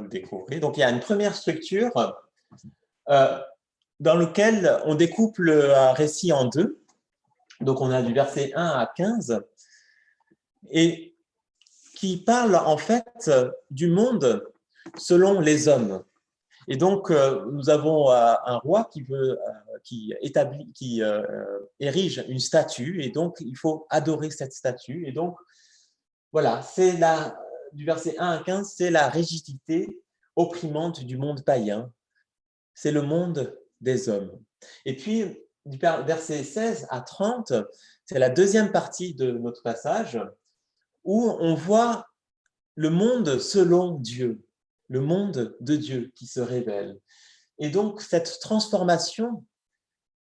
le découvrir. Donc, il y a une première structure euh, dans laquelle on découpe le récit en deux. Donc, on a du verset 1 à 15 et qui parle en fait du monde selon les hommes. Et donc, nous avons un roi qui érige une statue, et donc il faut adorer cette statue. Et donc, voilà, du verset 1 à 15, c'est la rigidité opprimante du monde païen. C'est le monde des hommes. Et puis, du verset 16 à 30, c'est la deuxième partie de notre passage, où on voit le monde selon Dieu, le monde de Dieu qui se révèle. Et donc, cette transformation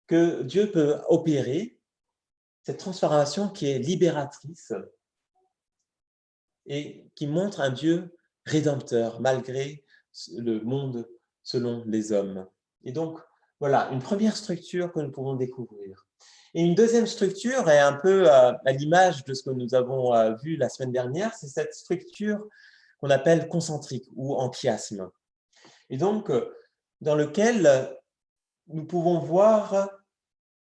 que Dieu peut opérer, cette transformation qui est libératrice et qui montre un Dieu rédempteur malgré le monde selon les hommes. Et donc, voilà, une première structure que nous pouvons découvrir. Et une deuxième structure est un peu à l'image de ce que nous avons vu la semaine dernière, c'est cette structure qu'on appelle concentrique ou en chiasme. Et donc, dans lequel nous pouvons voir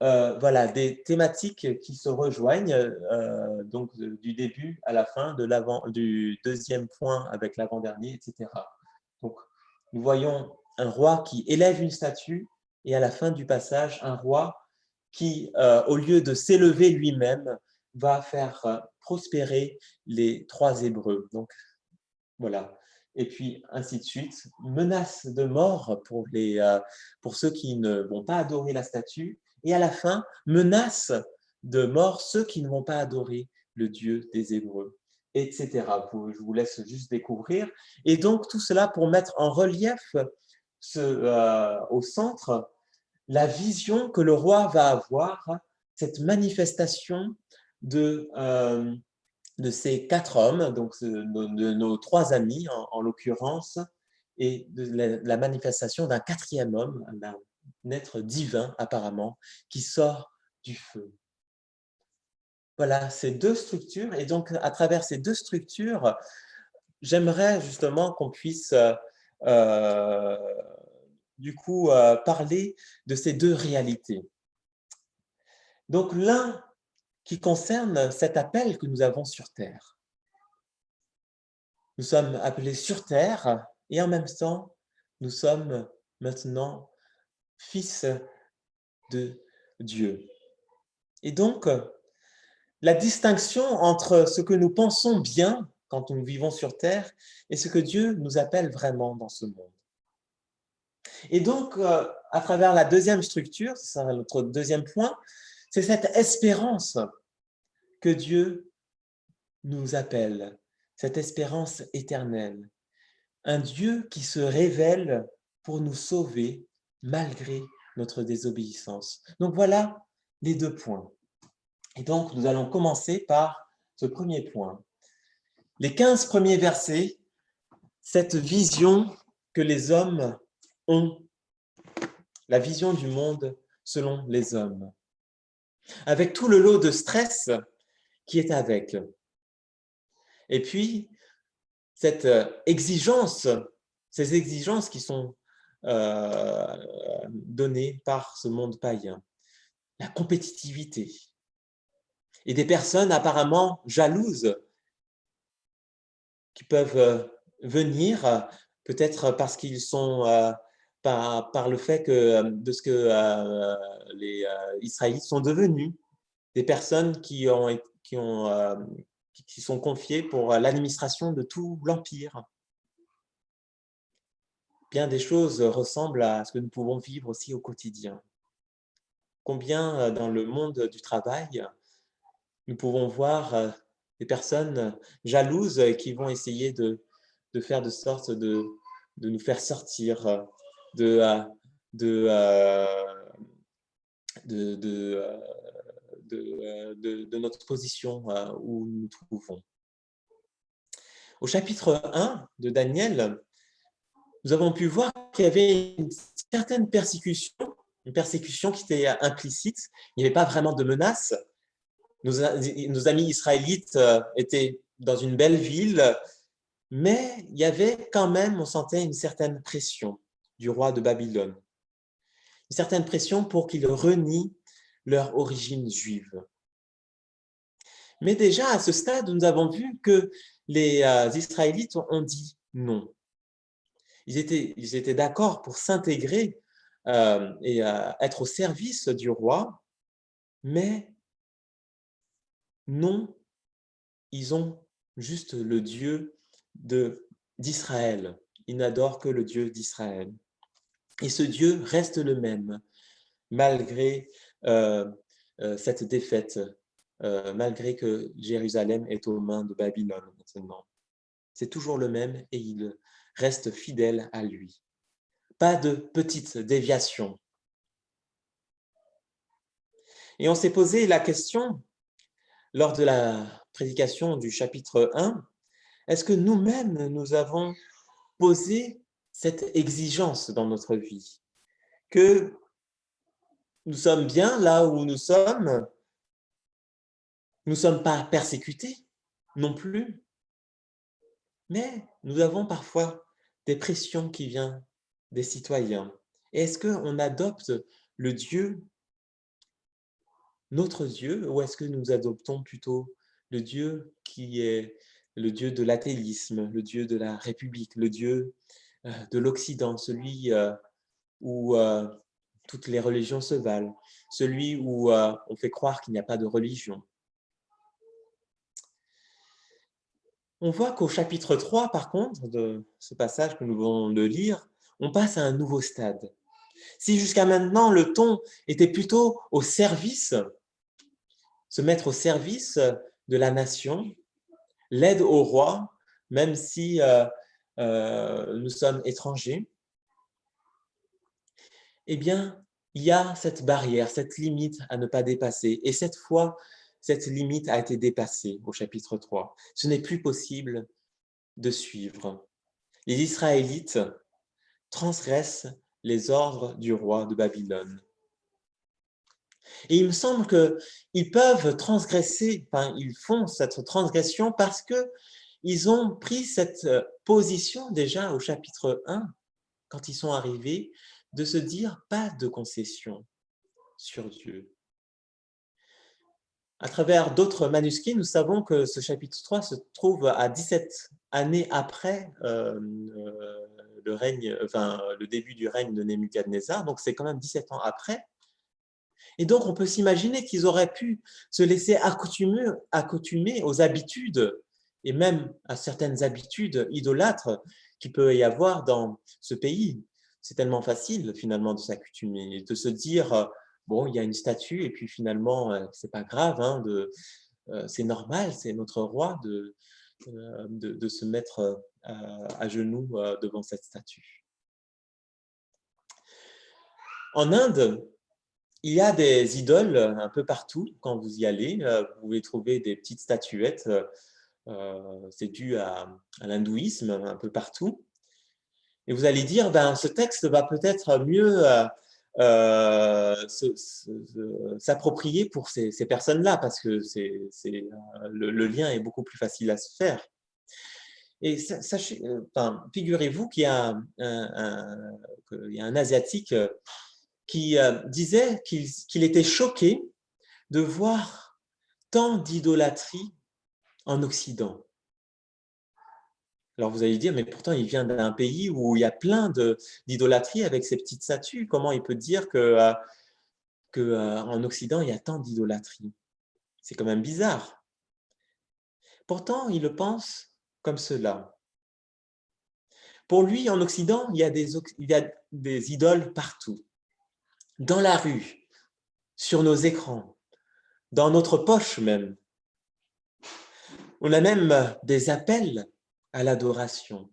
voilà, des thématiques qui se rejoignent, donc du début à la fin, du deuxième point avec l'avant-dernier, etc. Donc, nous voyons un roi qui élève une statue et à la fin du passage, un roi qui, au lieu de s'élever lui-même, va faire prospérer les trois Hébreux. Donc, voilà. Et puis, ainsi de suite. Menace de mort pour ceux qui ne vont pas adorer la statue. Et à la fin, menace de mort ceux qui ne vont pas adorer le Dieu des Hébreux, etc. Je vous laisse juste découvrir. Et donc, tout cela pour mettre en relief au centre la vision que le roi va avoir, cette manifestation de ces quatre hommes, donc de nos trois amis en l'occurrence, et de la manifestation d'un quatrième homme, d'un être divin apparemment, qui sort du feu. Voilà, ces deux structures. Et donc, à travers ces deux structures, j'aimerais justement qu'on puisse du coup parler de ces deux réalités. Donc, l'un qui concerne cet appel que nous avons sur Terre. Nous sommes appelés sur Terre et en même temps, nous sommes maintenant fils de Dieu. Et donc, la distinction entre ce que nous pensons bien quand nous vivons sur Terre et ce que Dieu nous appelle vraiment dans ce monde. Et donc, à travers la deuxième structure, c'est notre deuxième point, c'est cette espérance que Dieu nous appelle, cette espérance éternelle. Un Dieu qui se révèle pour nous sauver malgré notre désobéissance. Donc voilà les deux points. Et donc, nous allons commencer par ce premier point. Les 15 premiers versets, cette vision que les hommes ont, la vision du monde selon les hommes, avec tout le lot de stress qui est avec. Et puis, cette exigence, ces exigences qui sont données par ce monde païen, la compétitivité, et des personnes apparemment jalouses qui peuvent venir, peut-être parce qu'ils sont, par le fait de ce que les Israélites sont devenus, des personnes qui sont confiées pour l'administration de tout l'Empire. Bien des choses ressemblent à ce que nous pouvons vivre aussi au quotidien. Combien dans le monde du travail, nous pouvons voir des personnes jalouses qui vont essayer de faire de sorte de nous faire sortir de, de, de, de notre position où nous nous trouvons. Au chapitre 1 de Daniel, nous avons pu voir qu'il y avait une certaine persécution, une persécution qui était implicite. Il n'y avait pas vraiment de menace. Nos amis israélites étaient dans une belle ville Mais il y avait quand même, on sentait une certaine pression du roi de Babylone, une certaine pression pour qu'ils renient leur origine juive. Mais déjà, à ce stade, nous avons vu que les Israélites ont dit non. Ils étaient d'accord pour s'intégrer et être au service du roi, mais non, ils ont juste le Dieu d'Israël. Ils n'adorent que le Dieu d'Israël. Et ce Dieu reste le même, malgré cette défaite, malgré que Jérusalem est aux mains de Babylone maintenant. C'est toujours le même et il reste fidèle à lui. Pas de petites déviations. Et on s'est posé la question, lors de la prédication du chapitre 1, est-ce que nous-mêmes, nous avons posé cette exigence dans notre vie? Que nous sommes bien là où nous sommes ne sommes pas persécutés non plus, mais nous avons parfois des pressions qui viennent des citoyens. Et est-ce qu'on adopte le Dieu, notre Dieu, ou est-ce que nous adoptons plutôt le Dieu qui est le Dieu de l'athéisme, le Dieu de la République, le Dieu de l'Occident, celui où toutes les religions se valent, celui où on fait croire qu'il n'y a pas de religion. On voit qu'au chapitre 3, par contre, de ce passage que nous venons de lire, on passe à un nouveau stade. Si jusqu'à maintenant, le ton était plutôt au service, se mettre au service de la nation, l'aide au roi, même si nous sommes étrangers, eh bien, il y a cette barrière, cette limite à ne pas dépasser. Et cette fois, cette limite a été dépassée au chapitre 3. Ce n'est plus possible de suivre. Les Israélites transgressent les ordres du roi de Babylone. Et il me semble qu'ils peuvent transgresser, enfin, ils font cette transgression parce qu'ils ont pris cette position déjà au chapitre 1, quand ils sont arrivés, de se dire pas de concession sur Dieu. À travers d'autres manuscrits, nous savons que ce chapitre 3 se trouve à 17 années après le début du règne de Nebuchadnezzar, donc c'est quand même 17 ans après. Et donc, on peut s'imaginer qu'ils auraient pu se laisser accoutumer aux habitudes et même à certaines habitudes idolâtres qu'il peut y avoir dans ce pays. C'est tellement facile finalement de s'accoutumer, de se dire bon, il y a une statue et puis finalement c'est pas grave, hein, c'est normal, c'est notre roi de se mettre à genoux devant cette statue. En Inde, il y a des idoles un peu partout quand vous y allez. Vous pouvez trouver des petites statuettes. C'est dû à l'hindouisme un peu partout. Et vous allez dire, ben, ce texte va peut-être mieux s'approprier pour ces personnes-là parce que le lien est beaucoup plus facile à se faire. Et sachez, figurez-vous qu'il y a un Asiatique qui disait qu'il était choqué de voir tant d'idolâtrie en Occident. Alors vous allez dire, mais pourtant il vient d'un pays où il y a plein d'idolâtrie avec ces petites statues. Comment il peut dire qu'en Occident il y a tant d'idolâtrie? C'est quand même bizarre. Pourtant, il le pense comme cela. Pour lui, en Occident, il y a des idoles partout. Dans la rue, sur nos écrans, dans notre poche même. On a même des appels à l'adoration.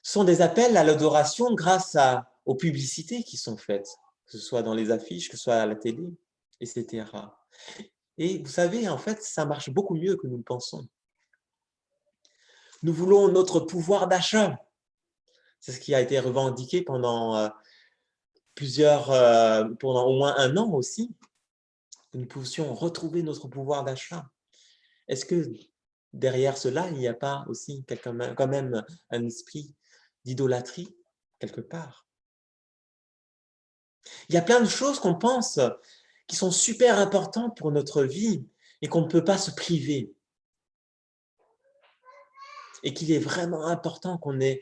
Ce sont des appels à l'adoration grâce aux publicités qui sont faites, que ce soit dans les affiches, que ce soit à la télé, etc. Et vous savez, en fait, ça marche beaucoup mieux que nous le pensons. Nous voulons notre pouvoir d'achat. C'est ce qui a été revendiqué pendant pendant au moins un an aussi, que nous puissions retrouver notre pouvoir d'achat. Est-ce que derrière cela, il n'y a pas aussi quand même un esprit d'idolâtrie quelque part? Il y a plein de choses qu'on pense qui sont super importantes pour notre vie et qu'on ne peut pas se priver. Et qu'il est vraiment important qu'on ait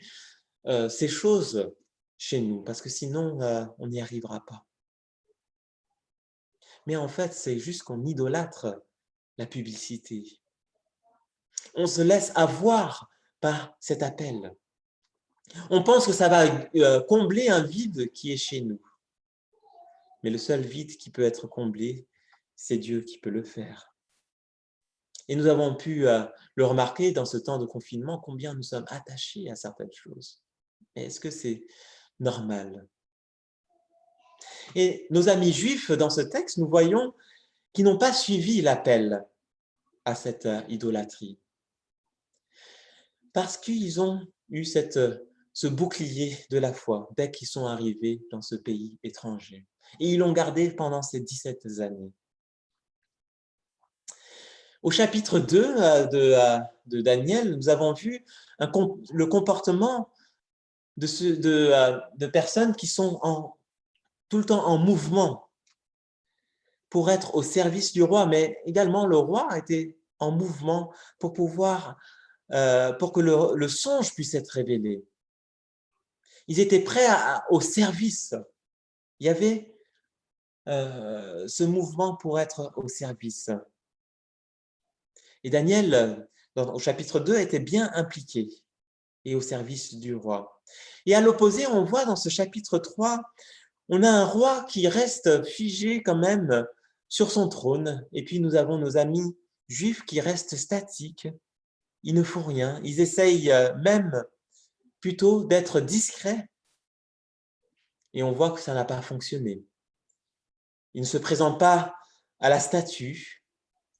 ces choses chez nous, parce que sinon, on n'y arrivera pas. Mais en fait, c'est juste qu'on idolâtre la publicité. On se laisse avoir par cet appel. On pense que ça va combler un vide qui est chez nous. Mais le seul vide qui peut être comblé, c'est Dieu qui peut le faire. Et nous avons pu le remarquer dans ce temps de confinement, combien nous sommes attachés à certaines choses. Mais est-ce que c'est normal? Et nos amis juifs, dans ce texte, nous voyons qu'ils n'ont pas suivi l'appel à cette idolâtrie. Parce qu'ils ont eu ce bouclier de la foi dès qu'ils sont arrivés dans ce pays étranger. Et ils l'ont gardé pendant ces 17 années. Au chapitre 2 de Daniel, nous avons vu le comportement de personnes qui sont tout le temps en mouvement pour être au service du roi, mais également le roi était en mouvement pour que le songe puisse être révélé. Ils étaient prêts au service. Il y avait ce mouvement pour être au service. Et Daniel, au chapitre 2, était bien impliqué et au service du roi. Et à l'opposé, on voit dans ce chapitre 3, on a un roi qui reste figé quand même sur son trône. Et puis nous avons nos amis juifs qui restent statiques. Ils ne font rien. Ils essayent même plutôt d'être discrets. Et on voit que ça n'a pas fonctionné. Ils ne se présentent pas à la statue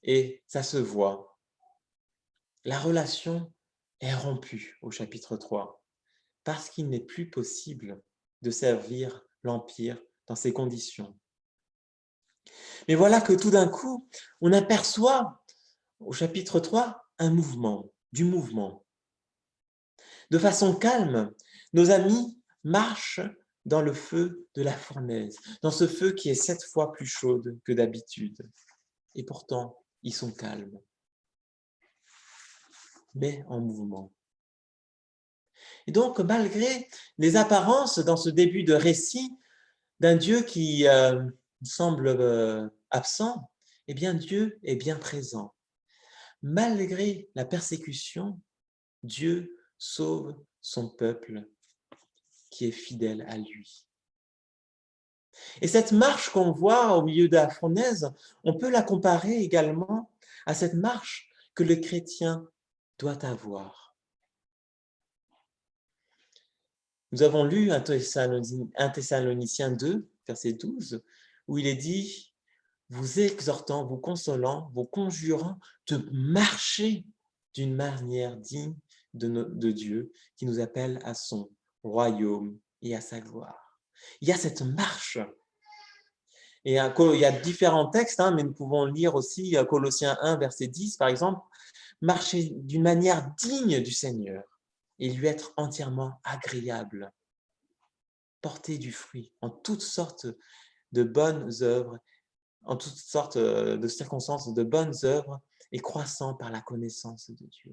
et ça se voit. La relation est rompue au chapitre 3 parce qu'il n'est plus possible de servir l'Empire dans ces conditions. Mais voilà que tout d'un coup, on aperçoit au chapitre 3 du mouvement. De façon calme, nos amis marchent dans le feu de la fournaise, dans ce feu qui est 7 fois plus chaude que d'habitude. Et pourtant, ils sont calmes, mais en mouvement. Et donc, malgré les apparences dans ce début de récit d'un Dieu qui semble absent, eh bien Dieu est bien présent. Malgré la persécution, Dieu sauve son peuple qui est fidèle à lui. Et cette marche qu'on voit au milieu de la fournaise, on peut la comparer également à cette marche que le chrétien doit avoir. Nous avons lu 1 Thessaloniciens 2, verset 12, où il est dit « Vous exhortant, vous consolant, vous conjurant de marcher d'une manière digne de Dieu qui nous appelle à son royaume et à sa gloire. » Il y a cette marche. Et il y a différents textes, mais nous pouvons lire aussi Colossiens 1, verset 10, par exemple, « Marcher d'une manière digne du Seigneur et lui être entièrement agréable, porter du fruit en toutes sortes de bonnes œuvres, en toutes sortes de circonstances, de bonnes œuvres et croissant par la connaissance de Dieu. »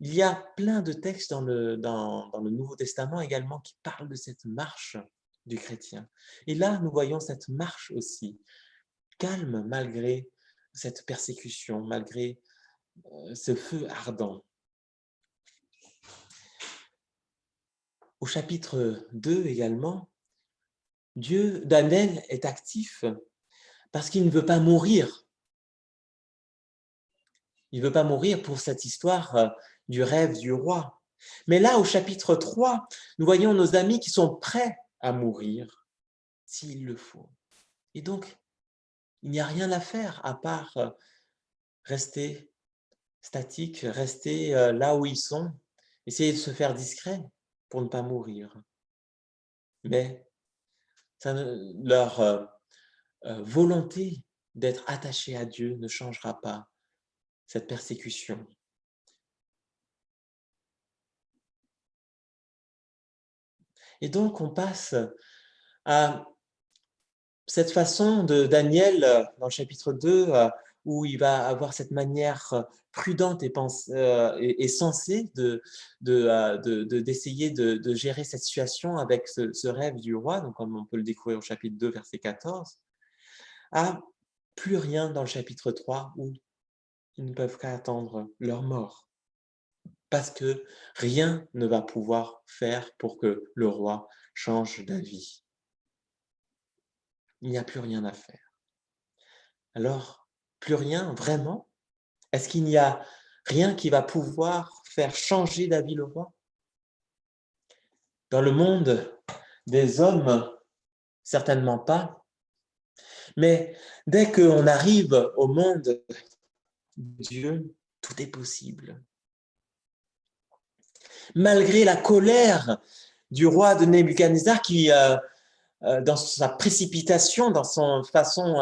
Il y a plein de textes dans le Nouveau Testament également qui parlent de cette marche du chrétien. Et là, nous voyons cette marche aussi, calme malgré cette persécution, malgré ce feu ardent. Au chapitre 2 également, Daniel est actif parce qu'il ne veut pas mourir. Il ne veut pas mourir pour cette histoire du rêve du roi. Mais là, au chapitre 3, nous voyons nos amis qui sont prêts à mourir s'il le faut. Et donc, il n'y a rien à faire à part rester statique, rester là où ils sont, essayer de se faire discret pour ne pas mourir. Mais leur volonté d'être attachés à Dieu ne changera pas cette persécution. Et donc, on passe à cette façon de Daniel, dans le chapitre 2, où il va avoir cette manière prudente et sensée d'essayer de gérer cette situation avec ce rêve du roi, donc comme on peut le découvrir au chapitre 2, verset 14, à plus rien dans le chapitre 3, où ils ne peuvent qu'attendre leur mort, parce que rien ne va pouvoir faire pour que le roi change d'avis. Il n'y a plus rien à faire. Alors, plus rien, vraiment? Est-ce qu'il n'y a rien qui va pouvoir faire changer d'avis le roi? Dans le monde des hommes, certainement pas. Mais dès qu'on arrive au monde de Dieu, tout est possible. Malgré la colère du roi de Nebuchadnezzar qui, dans sa précipitation, dans son façon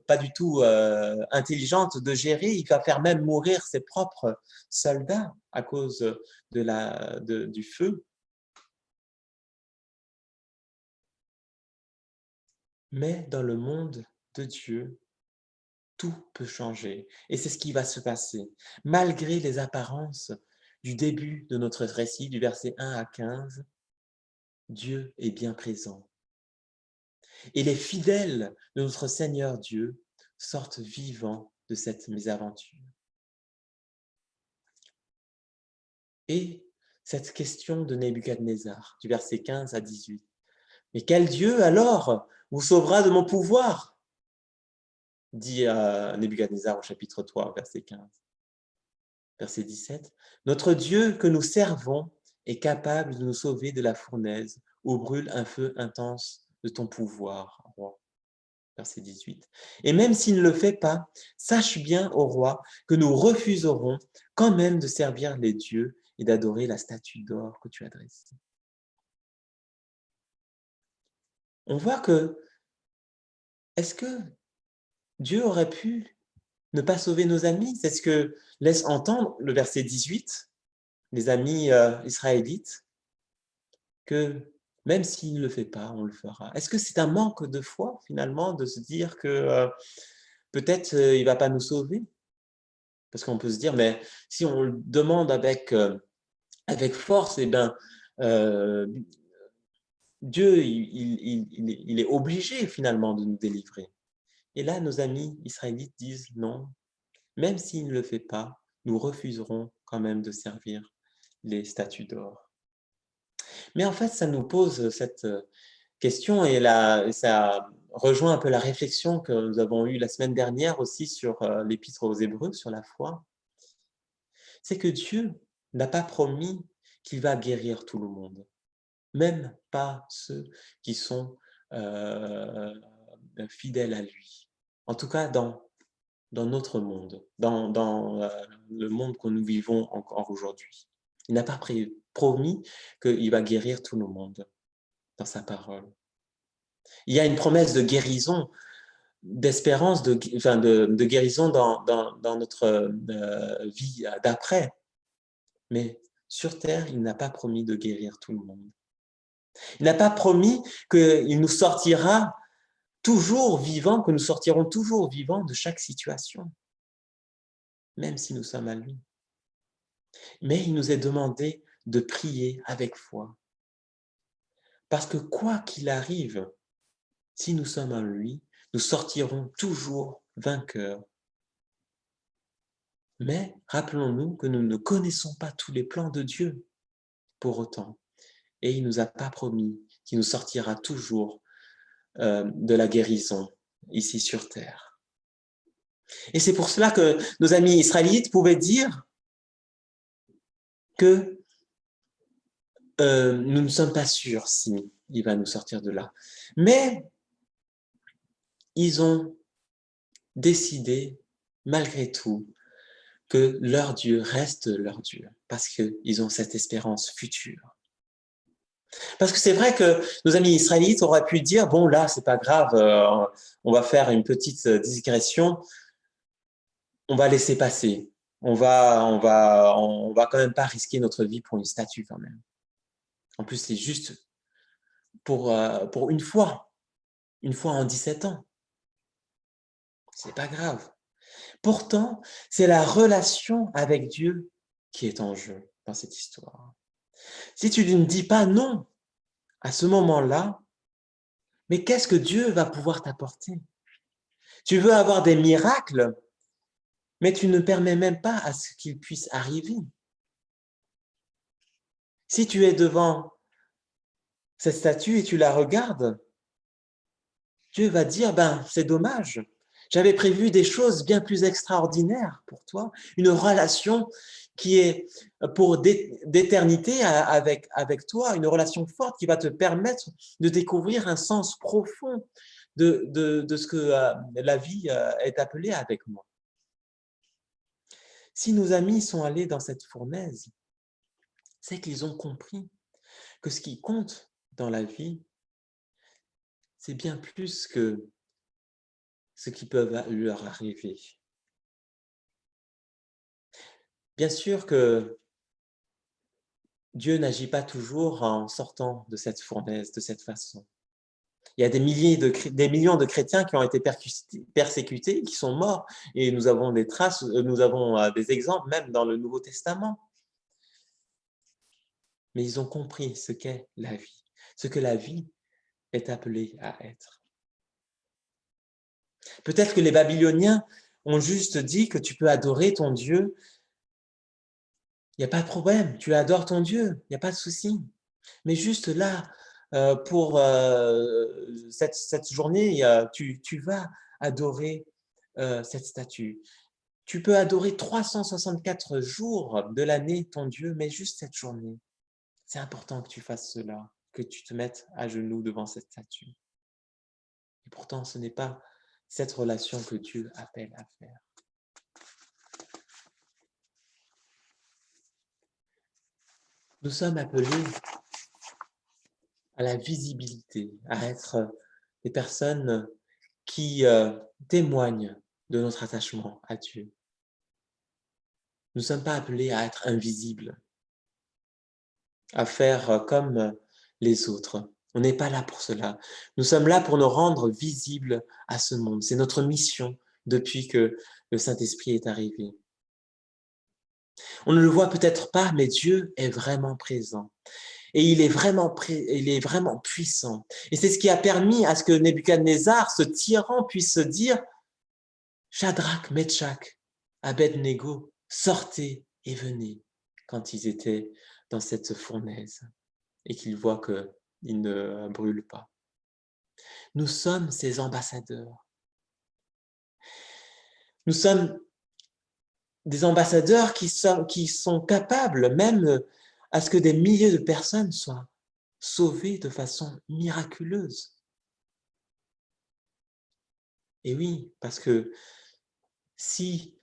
pas du tout intelligente de gérer, il va faire même mourir ses propres soldats à cause du feu. Mais dans le monde de Dieu, tout peut changer. Et c'est ce qui va se passer. Malgré les apparences du début de notre récit, du verset 1 à 15, Dieu est bien présent. Et les fidèles de notre Seigneur Dieu sortent vivants de cette mésaventure. Et cette question de Nebuchadnezzar, du verset 15 à 18. « Mais quel Dieu alors vous sauvera de mon pouvoir ?» dit Nebuchadnezzar au chapitre 3, verset 15. Verset 17. « Notre Dieu que nous servons est capable de nous sauver de la fournaise où brûle un feu intense de ton pouvoir, roi. » Verset 18. « Et même s'il ne le fait pas, sache bien, ô roi, que nous refuserons quand même de servir les dieux et d'adorer la statue d'or que tu as dressée. » On voit que, est-ce que Dieu aurait pu ne pas sauver nos amis? C'est ce que laisse entendre le verset 18, les amis israélites, que même s'il ne le fait pas, on le fera. Est-ce que c'est un manque de foi, finalement, de se dire que peut-être il ne va pas nous sauver? Parce qu'on peut se dire, mais si on le demande avec force, eh bien, Dieu, il est obligé finalement de nous délivrer. Et là, nos amis israélites disent non, même s'il ne le fait pas, nous refuserons quand même de servir les statues d'or. Mais en fait, ça nous pose cette question et ça rejoint un peu la réflexion que nous avons eue la semaine dernière aussi sur l'Épître aux Hébreux, sur la foi. C'est que Dieu n'a pas promis qu'il va guérir tout le monde, même pas ceux qui sont fidèles à lui. En tout cas, dans notre monde, dans le monde que nous vivons encore aujourd'hui. Il n'a pas promis qu'il va guérir tout le monde dans sa parole. Il y a une promesse de guérison, d'espérance, de guérison dans notre vie d'après. Mais sur terre, il n'a pas promis de guérir tout le monde. Il n'a pas promis qu'il nous sortira toujours vivants, que nous sortirons toujours vivants de chaque situation, même si nous sommes à lui. Mais il nous est demandé de prier avec foi. Parce que quoi qu'il arrive, si nous sommes en lui, nous sortirons toujours vainqueurs. Mais rappelons-nous que nous ne connaissons pas tous les plans de Dieu pour autant. Et il ne nous a pas promis qu'il nous sortira toujours de la guérison ici sur terre. Et c'est pour cela que nos amis israélites pouvaient dire que nous ne sommes pas sûrs si il va nous sortir de là. Mais ils ont décidé, malgré tout, que leur Dieu reste leur Dieu, parce qu'ils ont cette espérance future. Parce que c'est vrai que nos amis israélites auraient pu dire, bon là, c'est pas grave, on va faire une petite digression, on va laisser passer. On va quand même pas risquer notre vie pour une statue quand même. En plus, c'est juste pour une fois en 17 ans. C'est pas grave. Pourtant, c'est la relation avec Dieu qui est en jeu dans cette histoire. Si tu ne dis pas non à ce moment-là, mais qu'est-ce que Dieu va pouvoir t'apporter? Tu veux avoir des miracles, mais tu ne permets même pas à ce qu'ils puissent arriver. Si tu es devant cette statue et tu la regardes, Dieu va dire, c'est dommage, j'avais prévu des choses bien plus extraordinaires pour toi, une relation qui est pour d'éternité avec toi, une relation forte qui va te permettre de découvrir un sens profond de ce que la vie est appelée avec moi. Si nos amis sont allés dans cette fournaise, c'est qu'ils ont compris que ce qui compte dans la vie, c'est bien plus que ce qui peut leur arriver. Bien sûr que Dieu n'agit pas toujours en sortant de cette fournaise de cette façon. Il y a des millions de chrétiens qui ont été persécutés, qui sont morts, et nous avons des traces, nous avons des exemples même dans le Nouveau Testament. Mais ils ont compris ce qu'est la vie, ce que la vie est appelée à être. Peut-être que les Babyloniens ont juste dit que tu peux adorer ton Dieu. Il n'y a pas de problème, tu adores ton Dieu, il n'y a pas de souci. Mais juste là, pour cette journée, tu vas adorer cette statue. Tu peux adorer 364 jours de l'année ton Dieu, mais juste cette journée. C'est important que tu fasses cela, que tu te mettes à genoux devant cette statue. Et pourtant, ce n'est pas cette relation que Dieu appelle à faire. Nous sommes appelés à la visibilité, à être des personnes qui témoignent de notre attachement à Dieu. Nous ne sommes pas appelés à être invisibles, à faire comme les autres. On n'est pas là pour cela. Nous sommes là pour nous rendre visibles à ce monde. C'est notre mission depuis que le Saint-Esprit est arrivé. On ne le voit peut-être pas, mais Dieu est vraiment présent. Et il est vraiment puissant. Et c'est ce qui a permis à ce que Nebuchadnezzar, ce tyran, puisse se dire « Shadrach, Meshach, Abednego, sortez et venez » quand ils étaient dans cette fournaise et qu'ils voient qu'ils ne brûlent pas. Nous sommes ces ambassadeurs. Nous sommes des ambassadeurs qui sont capables même à ce que des milliers de personnes soient sauvées de façon miraculeuse. Et oui, parce que si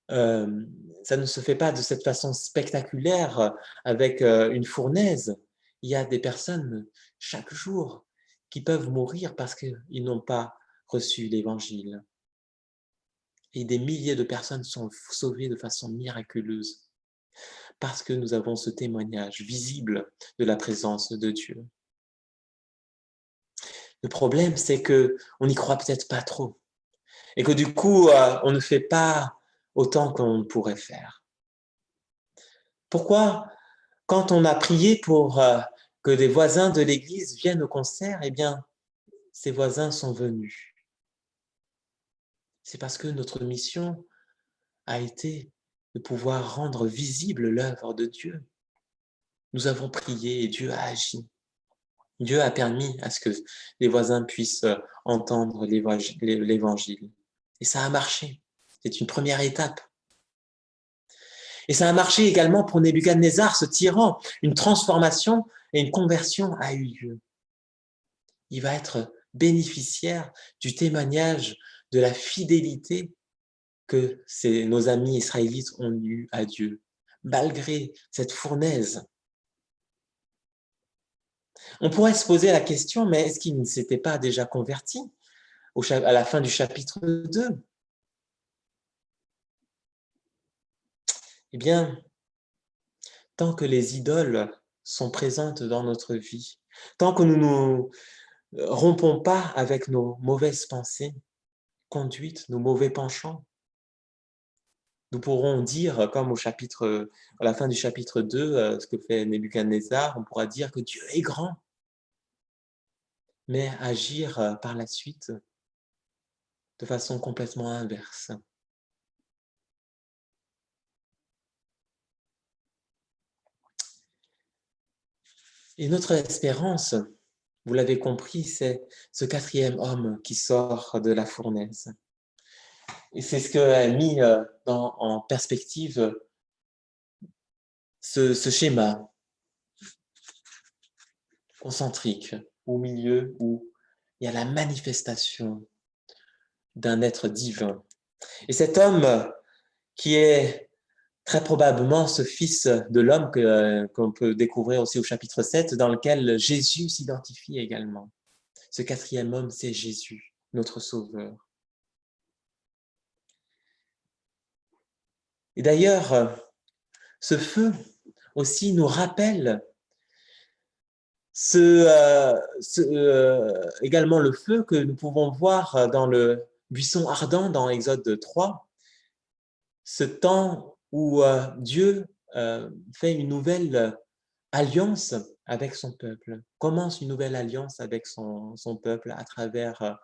ça ne se fait pas de cette façon spectaculaire avec une fournaise, il y a des personnes chaque jour qui peuvent mourir parce qu'ils n'ont pas reçu l'Évangile. Et des milliers de personnes sont sauvées de façon miraculeuse parce que nous avons ce témoignage visible de la présence de Dieu. Le problème, c'est qu'on n'y croit peut-être pas trop et que du coup, on ne fait pas autant qu'on pourrait faire. Pourquoi, quand on a prié pour que des voisins de l'église viennent au concert, eh bien, ces voisins sont venus? C'est parce que notre mission a été de pouvoir rendre visible l'œuvre de Dieu. Nous avons prié et Dieu a agi. Dieu a permis à ce que les voisins puissent entendre l'Évangile. Et ça a marché. C'est une première étape. Et ça a marché également pour Nebuchadnezzar, ce tyran. Une transformation et une conversion a eu lieu. Il va être bénéficiaire du témoignage de la fidélité que nos amis israélites ont eue à Dieu, malgré cette fournaise. On pourrait se poser la question, mais est-ce qu'il ne s'était pas déjà converti à la fin du chapitre 2? Eh bien, tant que les idoles sont présentes dans notre vie, tant que nous ne rompons pas avec nos mauvaises pensées, conduites, nos mauvais penchants, nous pourrons dire, comme à la fin du chapitre 2, ce que fait Nebuchadnezzar, on pourra dire que Dieu est grand, mais agir par la suite de façon complètement inverse. Et notre espérance, vous l'avez compris, c'est ce quatrième homme qui sort de la fournaise. Et c'est ce qu'a mis en perspective ce schéma concentrique au milieu où il y a la manifestation d'un être divin. Et cet homme qui est très probablement ce fils de l'homme qu'on peut découvrir aussi au chapitre 7, dans lequel Jésus s'identifie également. Ce quatrième homme, c'est Jésus, notre Sauveur. Et d'ailleurs, ce feu aussi nous rappelle également le feu que nous pouvons voir dans le buisson ardent dans Exode 3, ce temps où Dieu fait une nouvelle alliance avec son peuple, commence une nouvelle alliance avec son peuple à travers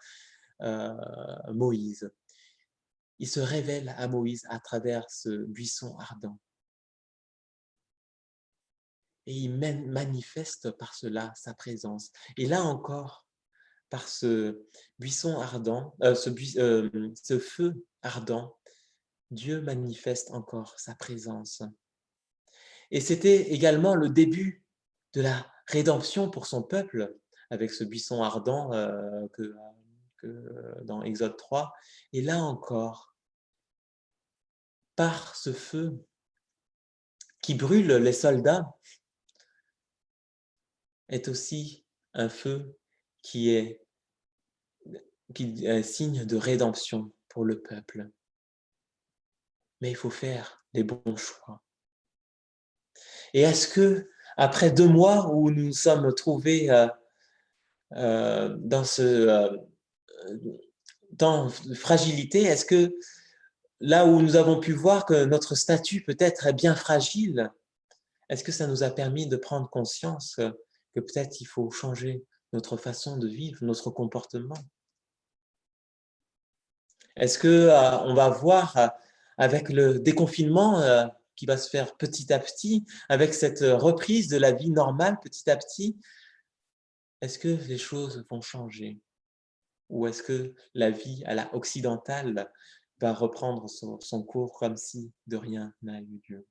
Moïse. Il se révèle à Moïse à travers ce buisson ardent. Et il manifeste par cela sa présence. Et là encore, par ce buisson ardent, ce feu ardent, Dieu manifeste encore sa présence. Et c'était également le début de la rédemption pour son peuple, avec ce buisson ardent dans Exode 3. Et là encore, par ce feu qui brûle les soldats, est aussi un feu qui est un signe de rédemption pour le peuple. Mais il faut faire les bons choix. Et est-ce que, après 2 mois où nous nous sommes trouvés dans ce temps de fragilité, est-ce que là où nous avons pu voir que notre statut peut-être est bien fragile, est-ce que ça nous a permis de prendre conscience que peut-être il faut changer notre façon de vivre, notre comportement? Est-ce que on va voir avec le déconfinement qui va se faire petit à petit, avec cette reprise de la vie normale petit à petit, est-ce que les choses vont changer? Ou est-ce que la vie à la occidentale va reprendre son cours comme si de rien n'a eu lieu?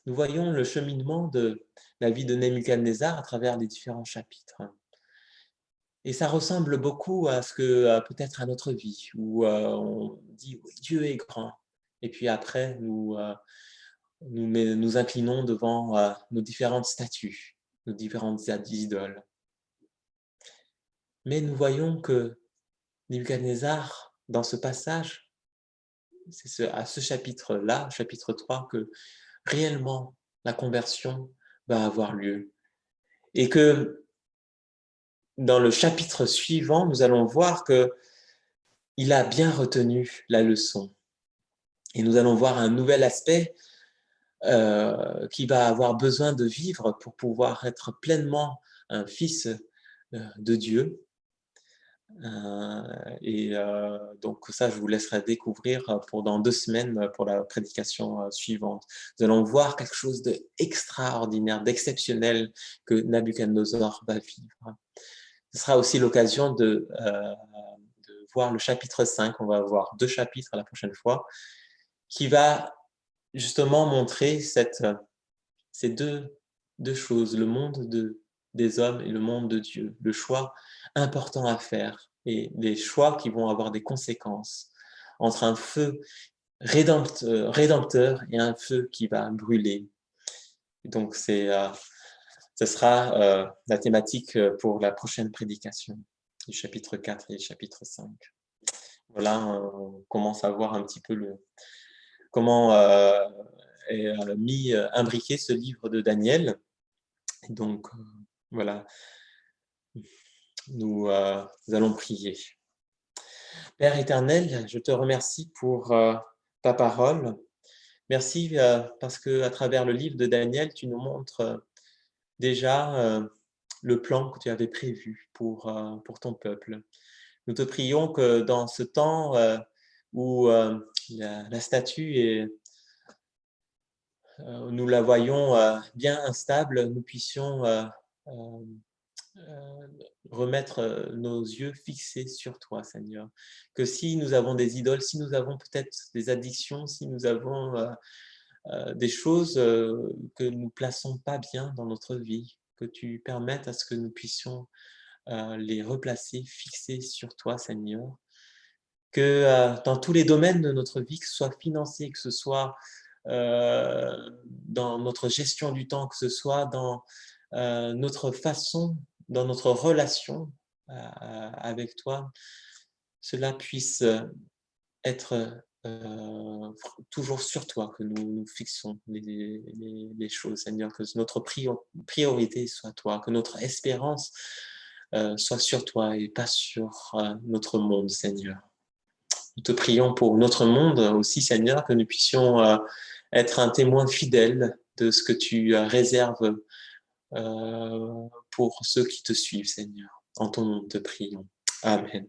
Nous voyons le cheminement de la vie de Nebuchadnezzar à travers les différents chapitres. Et ça ressemble beaucoup à ce que peut-être à notre vie, où on dit oui, Dieu est grand. Et puis après, nous inclinons devant nos différentes statues, nos différentes idoles. Mais nous voyons que Nebuchadnezzar, dans ce passage, c'est à ce chapitre-là, chapitre 3, que réellement la conversion va avoir lieu. Et que dans le chapitre suivant, nous allons voir qu'il a bien retenu la leçon. Et nous allons voir un nouvel aspect qui va avoir besoin de vivre pour pouvoir être pleinement un fils de Dieu. Donc ça, je vous laisserai découvrir pour dans 2 semaines pour la prédication suivante. Nous allons voir quelque chose d'extraordinaire, d'exceptionnel que Nabuchodonosor va vivre. Ce sera aussi l'occasion de voir le chapitre 5. On va avoir 2 chapitres la prochaine fois, qui va justement montrer ces deux choses, le monde des hommes et le monde de Dieu, le choix important à faire et les choix qui vont avoir des conséquences entre un feu rédempteur et un feu qui va brûler. Donc, ce sera la thématique pour la prochaine prédication, du chapitre 4 et du chapitre 5. Voilà, on commence à voir un petit peu comment imbriqué ce livre de Daniel. Et donc, voilà, nous allons prier. Père éternel, je te remercie pour ta parole. Merci parce qu'à travers le livre de Daniel, tu nous montres déjà le plan que tu avais prévu pour ton peuple. Nous te prions que dans ce temps où la statue nous la voyons bien instable, nous puissions remettre nos yeux fixés sur toi, Seigneur. Que si nous avons des idoles, si nous avons peut-être des addictions, si nous avons des choses que nous ne plaçons pas bien dans notre vie, que tu permettes à ce que nous puissions les replacer, fixer sur toi, Seigneur. Que dans tous les domaines de notre vie, que ce soit financier, que ce soit dans notre gestion du temps, que ce soit dans notre façon, dans notre relation avec toi, cela puisse être toujours sur toi que nous fixons les choses, Seigneur, que notre priorité soit toi, que notre espérance soit sur toi et pas sur notre monde, Seigneur. Nous te prions pour notre monde aussi, Seigneur, que nous puissions être un témoin fidèle de ce que tu réserves pour ceux qui te suivent, Seigneur. En ton nom te prions. Amen.